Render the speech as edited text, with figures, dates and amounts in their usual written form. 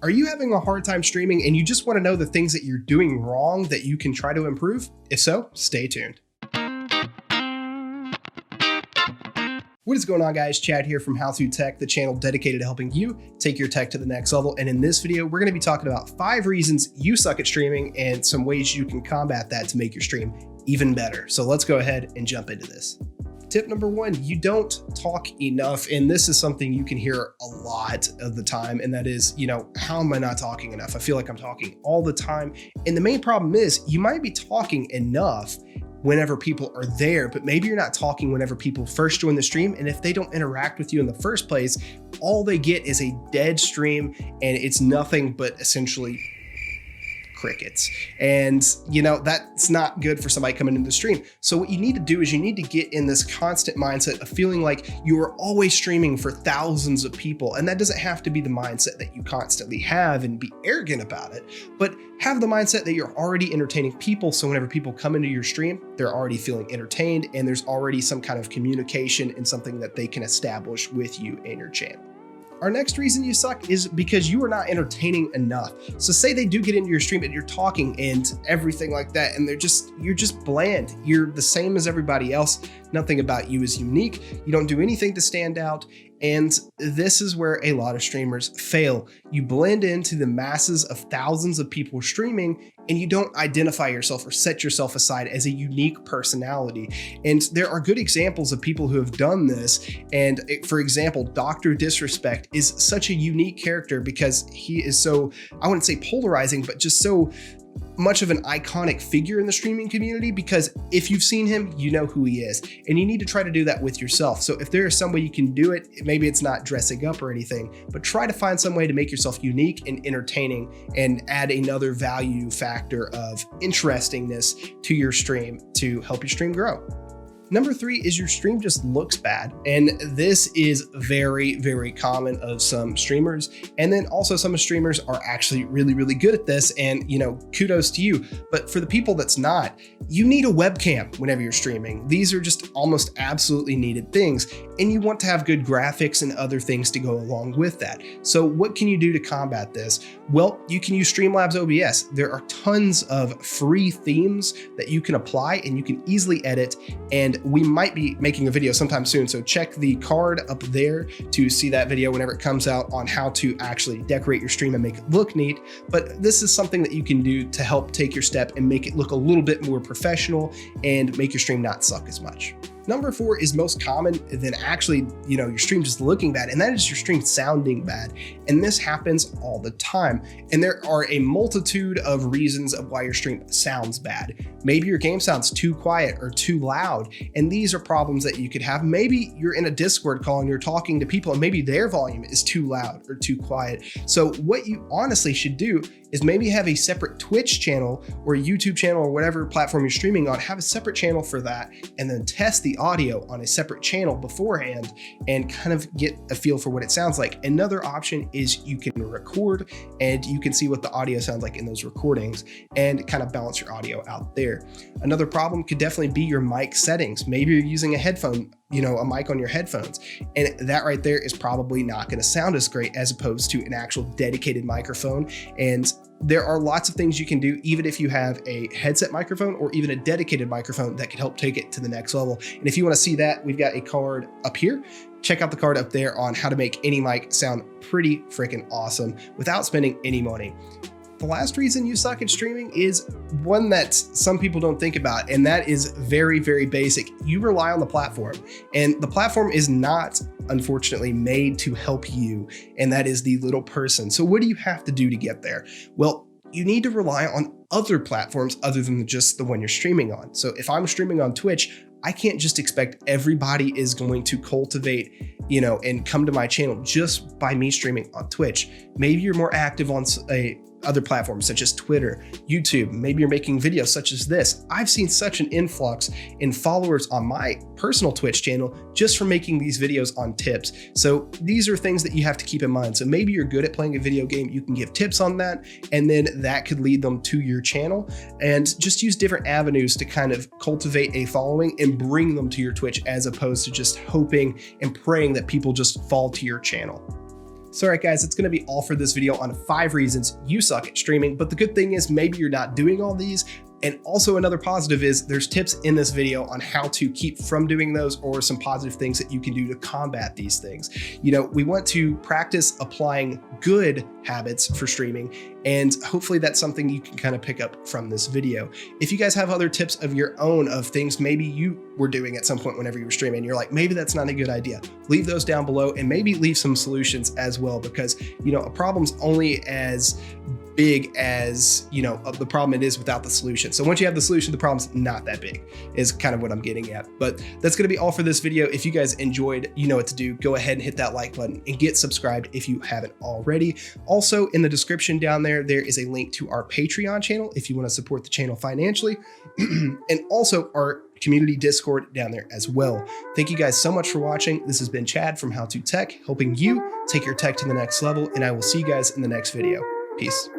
Are you having a hard time streaming and you just want to know the things that you're doing wrong that you can try to improve? If so, stay tuned. What is going on, guys? Chad here from How To Tech, the channel dedicated to helping you take your tech to the next level. And in this video, we're going to be talking about 5 reasons you suck at streaming and some ways you can combat that to make your stream even better. So let's go ahead and jump into this. Tip number 1, you don't talk enough. And this is something you can hear a lot of the time. And that is, how am I not talking enough? I feel like I'm talking all the time. And the main problem is you might be talking enough whenever people are there, but maybe you're not talking whenever people first join the stream. And if they don't interact with you in the first place, all they get is a dead stream and it's nothing but essentially crickets. And that's not good for somebody coming into the stream. So what you need to do is you need to get in this constant mindset of feeling like you are always streaming for thousands of people. And that doesn't have to be the mindset that you constantly have and be arrogant about it, but have the mindset that you're already entertaining people. So whenever people come into your stream, they're already feeling entertained and there's already some kind of communication and something that they can establish with you and your channel. Our next reason you suck is because you are not entertaining enough. So say they do get into your stream and you're talking and everything like that, and you're just bland. You're the same as everybody else. Nothing about you is unique. You don't do anything to stand out. And this is where a lot of streamers fail. You blend into the masses of thousands of people streaming and you don't identify yourself or set yourself aside as a unique personality. And there are good examples of people who have done this. And for example, Dr. Disrespect is such a unique character because he is so, I wouldn't say polarizing, but just so much of an iconic figure in the streaming community, because if you've seen him, you know who he is, and you need to try to do that with yourself. So if there is some way you can do it, maybe it's not dressing up or anything, but try to find some way to make yourself unique and entertaining and add another value factor of interestingness to your stream to help your stream grow. Number 3 is your stream just looks bad. And this is very, very common of some streamers. And then also some streamers are actually really, really good at this. And, kudos to you. But for the people that's not, you need a webcam whenever you're streaming. These are just almost absolutely needed things. And you want to have good graphics and other things to go along with that. So what can you do to combat this? Well, you can use Streamlabs OBS. There are tons of free themes that you can apply and you can easily edit. And we might be making a video sometime soon. So check the card up there to see that video whenever it comes out on how to actually decorate your stream and make it look neat. But this is something that you can do to help take your step and make it look a little bit more professional and make your stream not suck as much. Number 4 is most common than actually, your stream just looking bad, and that is your stream sounding bad. And this happens all the time. And there are a multitude of reasons of why your stream sounds bad. Maybe your game sounds too quiet or too loud. And these are problems that you could have. Maybe you're in a Discord call and you're talking to people and maybe their volume is too loud or too quiet. So what you honestly should do is maybe have a separate Twitch channel or YouTube channel or whatever platform you're streaming on, have a separate channel for that, and then test the audio on a separate channel beforehand and kind of get a feel for what it sounds like. Another option is you can record and you can see what the audio sounds like in those recordings and kind of balance your audio out there. Another problem could definitely be your mic settings. Maybe you're using a headphone, a mic on your headphones, and that right there is probably not going to sound as great as opposed to an actual dedicated microphone. And there are lots of things you can do, even if you have a headset microphone or even a dedicated microphone that can help take it to the next level. And if you want to see that, we've got a card up here. Check out the card up there on how to make any mic sound pretty freaking awesome without spending any money. The last reason you suck at streaming is one that some people don't think about, and that is very, very basic. You rely on the platform, and the platform is not, unfortunately, made to help you, and that is the little person. So what do you have to do to get there? Well, you need to rely on other platforms other than just the one you're streaming on. So if I'm streaming on Twitch, I can't just expect everybody is going to cultivate, and come to my channel just by me streaming on Twitch. Maybe you're more active on other platforms such as Twitter, YouTube. Maybe you're making videos such as this. I've seen such an influx in followers on my personal Twitch channel just from making these videos on tips. So these are things that you have to keep in mind. So maybe you're good at playing a video game, you can give tips on that, and then that could lead them to your channel. And just use different avenues to kind of cultivate a following and bring them to your Twitch, as opposed to just hoping and praying that people just fall to your channel. So, all right, guys, it's going to be all for this video on 5 reasons you suck at streaming. But the good thing is maybe you're not doing all these. And also another positive is there's tips in this video on how to keep from doing those or some positive things that you can do to combat these things. You know, we want to practice applying good habits for streaming, and hopefully that's something you can kind of pick up from this video. If you guys have other tips of your own of things maybe you were doing at some point whenever you were streaming, you're like, maybe that's not a good idea, leave those down below and maybe leave some solutions as well, because, you know, a problem's only as big as, you know, the problem it is without the solution. So once you have the solution, the problem's not that big, is kind of what I'm getting at. But that's going to be all for this video. If you guys enjoyed, you know what to do. Go ahead and hit that like button and get subscribed if you haven't already. Also, in the description down there, there is a link to our Patreon channel if you want to support the channel financially, and also our community Discord down there as well. Thank you guys so much for watching. This has been Chad from How To Tech, helping you take your tech to the next level, and I will see you guys in the next video. Peace.